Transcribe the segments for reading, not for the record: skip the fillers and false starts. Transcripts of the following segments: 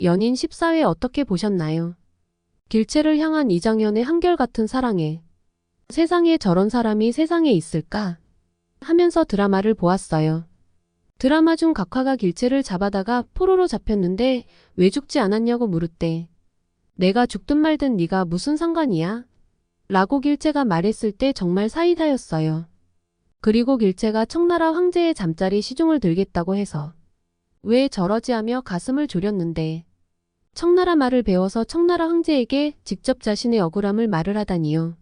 연인 14회 어떻게 보셨나요? 길채를 향한 이장현의 한결같은 사랑에 세상에 저런 사람이 세상에 있을까? 하면서 드라마를 보았어요. 드라마 중 각하가 길채를 잡아다가 포로로 잡혔는데 왜 죽지 않았냐고 물을 때 내가 죽든 말든 네가 무슨 상관이야? 라고 길채가 말했을 때 정말 사이다였어요. 그리고 길채가 청나라 황제의 잠자리 시중을 들겠다고 해서 왜 저러지 하며 가슴을 졸였는데 청나라 말을 배워서 청나라 황제에게 직접 자신의 억울함을 말을 하다니요.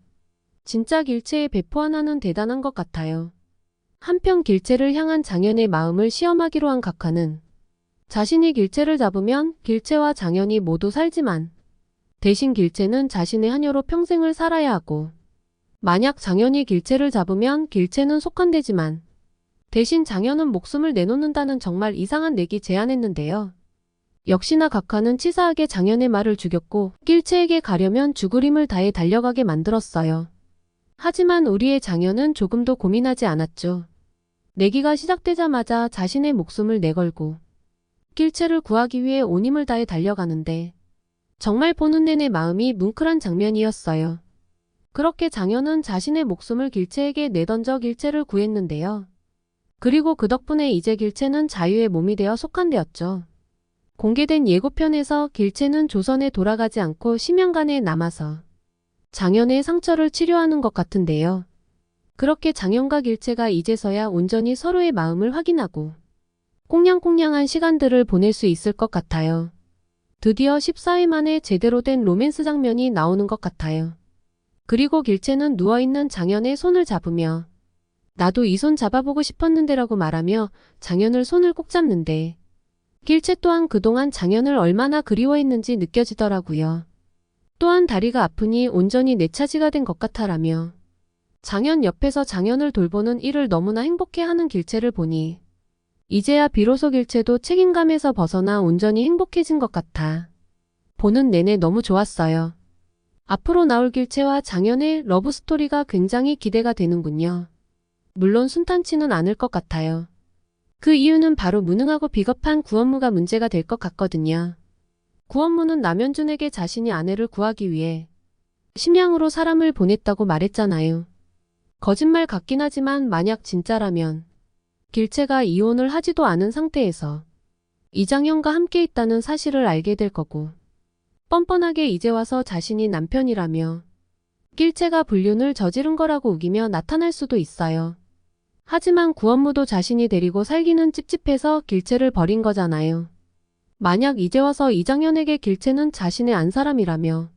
진짜 길채의 배포 하나는 대단한 것 같아요. 한편 길채를 향한 장현의 마음을 시험하기로 한 각하는 자신이 길채를 잡으면 길채와 장현이 모두 살지만 대신 길채는 자신의 하녀로 평생을 살아야 하고 만약 장현이 길채를 잡으면 길채는 속한대지만 대신 장현은 목숨을 내놓는다는 정말 이상한 내기 제안했는데요. 역시나 각하는 치사하게 장현의 말을 죽였고 길채에게 가려면 죽을 힘을 다해 달려가게 만들었어요. 하지만 우리의 장현은 조금도 고민하지 않았죠. 내기가 시작되자마자 자신의 목숨을 내걸고 길채를 구하기 위해 온 힘을 다해 달려가는데 정말 보는 내내 마음이 뭉클한 장면이었어요. 그렇게 장현은 자신의 목숨을 길채에게 내던져 길채를 구했는데요. 그리고 그 덕분에 이제 길채는 자유의 몸이 되어 속한되었죠. 공개된 예고편에서 길채는 조선에 돌아가지 않고 심양간에 남아서 장현의 상처를 치료하는 것 같은데요. 그렇게 장현과 길채가 이제서야 온전히 서로의 마음을 확인하고 꽁냥꽁냥한 시간들을 보낼 수 있을 것 같아요. 드디어 14회 만에 제대로 된 로맨스 장면이 나오는 것 같아요. 그리고 길채는 누워있는 장현의 손을 잡으며 나도 이 손 잡아보고 싶었는데라고 말하며 장현을 손을 꼭 잡는데 길채 또한 그동안 장현을 얼마나 그리워했는지 느껴지더라고요. 또한 다리가 아프니 온전히 내 차지가 된 것 같아라며 장현 옆에서 장현을 돌보는 일을 너무나 행복해하는 길채를 보니 이제야 비로소 길채도 책임감에서 벗어나 온전히 행복해진 것 같아 보는 내내 너무 좋았어요. 앞으로 나올 길채와 장현의 러브스토리가 굉장히 기대가 되는군요. 물론 순탄치는 않을 것 같아요. 그 이유는 바로 무능하고 비겁한 구원무가 문제가 될 것 같거든요. 구원무는 남현준에게 자신이 아내를 구하기 위해 심양으로 사람을 보냈다고 말했잖아요. 거짓말 같긴 하지만 만약 진짜라면 길채가 이혼을 하지도 않은 상태에서 이장현과 함께 있다는 사실을 알게 될 거고 뻔뻔하게 이제 와서 자신이 남편이라며 길채가 불륜을 저지른 거라고 우기며 나타날 수도 있어요. 하지만 구원무도 자신이 데리고 살기는 찝찝해서 길채를 버린 거잖아요. 만약 이제 와서 이장현에게 길채는 자신의 안사람이라며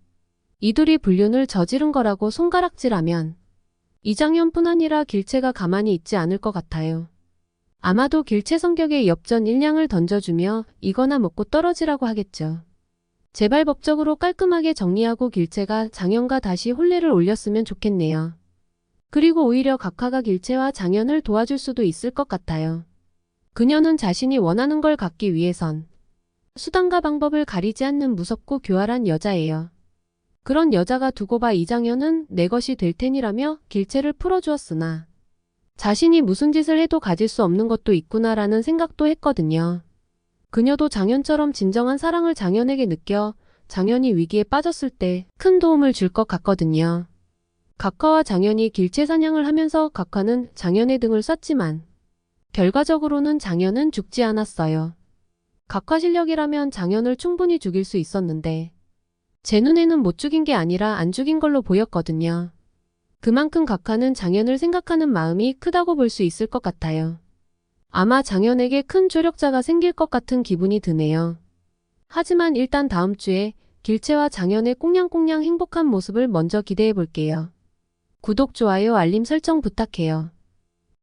이둘이 불륜을 저지른 거라고 손가락질하면 이장현뿐 아니라 길채가 가만히 있지 않을 것 같아요. 아마도 길채 성격에 엽전 일냥을 던져주며 이거나 먹고 떨어지라고 하겠죠. 제발 법적으로 깔끔하게 정리하고 길채가 장현과 다시 혼례를 올렸으면 좋겠네요. 그리고 오히려 각하가 길채와 장현을 도와줄 수도 있을 것 같아요. 그녀는 자신이 원하는 걸 갖기 위해선 수단과 방법을 가리지 않는 무섭고 교활한 여자예요. 그런 여자가 두고 봐 이장현은 내 것이 될 테니라며 길채를 풀어주었으나 자신이 무슨 짓을 해도 가질 수 없는 것도 있구나라는 생각도 했거든요. 그녀도 장현처럼 진정한 사랑을 장현에게 느껴 장현이 위기에 빠졌을 때 큰 도움을 줄 것 같거든요. 각하와 장현이 길채 사냥을 하면서 각하는 장현의 등을 쐈지만 결과적으로는 장현은 죽지 않았어요. 각하 실력이라면 장현을 충분히 죽일 수 있었는데 제 눈에는 못 죽인 게 아니라 안 죽인 걸로 보였거든요. 그만큼 각하는 장현을 생각하는 마음이 크다고 볼 수 있을 것 같아요. 아마 장현에게 큰 조력자가 생길 것 같은 기분이 드네요. 하지만 일단 다음 주에 길채와 장현의 꽁냥꽁냥 행복한 모습을 먼저 기대해 볼게요. 구독, 좋아요, 알림 설정 부탁해요.